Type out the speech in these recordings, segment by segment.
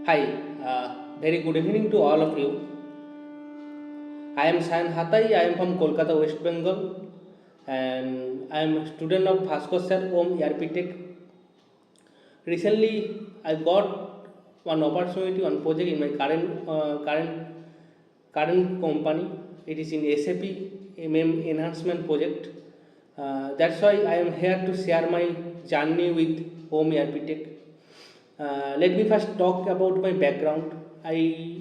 Hi, very good evening to all of you. I am Sayan Hatai. I am from Kolkata, West Bengal, and I am a student of FICO Sir Om ERP Tech. Recently, I got one opportunity, one project in my current company. It is in SAP enhancement project. That's why I am here to share my journey with Home ERP Tech. Let me first talk about my background. I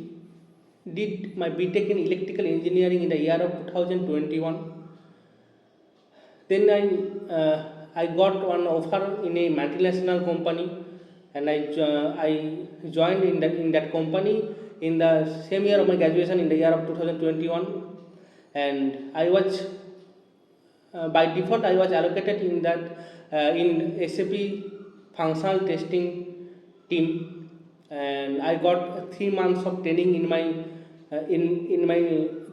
did my BTech in electrical engineering in the year of 2021. Then I got one offer in a multinational company, and I joined in that company in the same year of my graduation in the year of 2021. And I was by default I was allocated in that in SAP functional testing team, and I got 3 months of training in my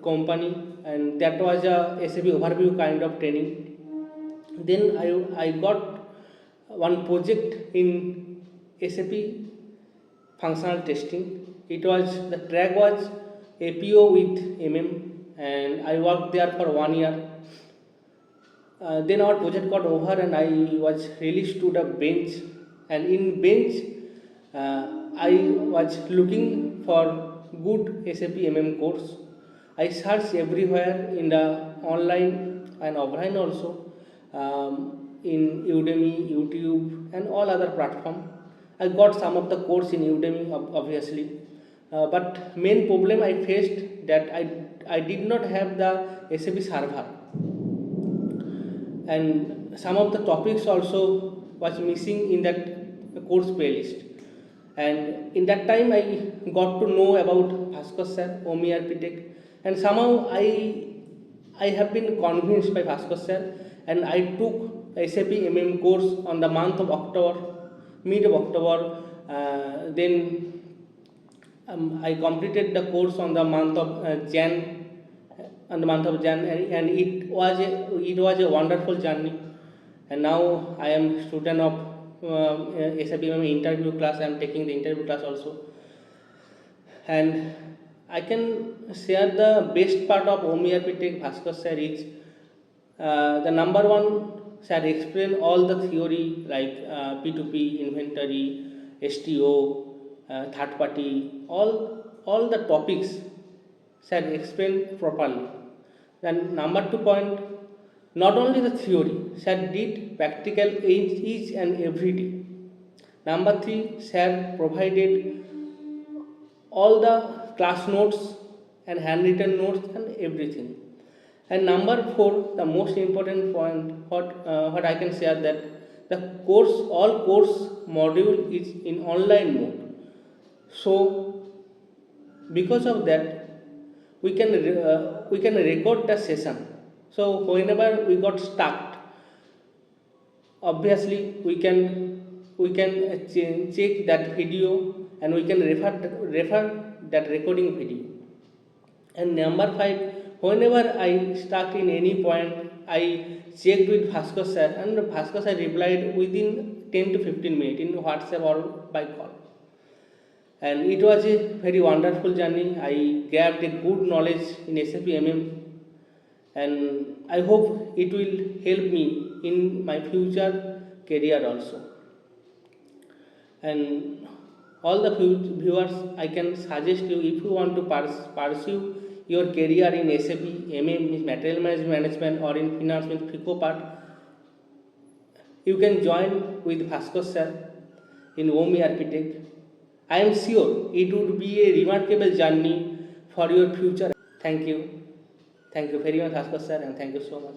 company, and that was a SAP overview kind of training. Then I got one project in SAP functional testing. It was the track was APO with and I worked there for 1 year. Then our project got over, and I was released to the bench. And in bench, I was looking for good SAP course. I searched everywhere in the online and offline also, in Udemy, YouTube, and all other platform. I got some of the course in Udemy, obviously, but main problem I faced that I did not have the SAP server, and some of the topics also was missing in that course playlist. And in that time I got to know about Bhaskar sir, Omi Architect, and somehow I have been convinced by Bhaskar sir, and I took SAP course on the month of October, mid of October. Then I completed the course on the month of January, and it was a wonderful journey. And now I am student of SAP interview class. I am taking the interview class also, and I can share the best part of OMERP Tech Bhaskar sir is the number one. Sir explain all the theory like P2P, inventory, STO, third party, all the topics sir explain properly. Then number 2 point, not only the theory, sir did practical each and every day. Number 3, sir provided all the class notes and handwritten notes and everything. And number 4, the most important point, what I can share, that the all course module is in online mode. So because of that, we can record the session. So whenever we got stuck, obviously we can check that video, and we can refer that recording video. And number 5, whenever I stuck in any point, I checked with Bhaskar sir, and Bhaskar sir replied within 10 to 15 minutes in WhatsApp or by call. And it was a very wonderful journey. I gained a good knowledge in SAP and I hope it will help me in my future career also. And all the viewers, I can suggest you, if you want to pursue your career in SAP means material management, or in finance means FICO part, you can join with Bhaskar sir in OMI Architect. I am sure it would be a remarkable journey for your future. Thank you very much, Bhaskar sir, and thank you so much.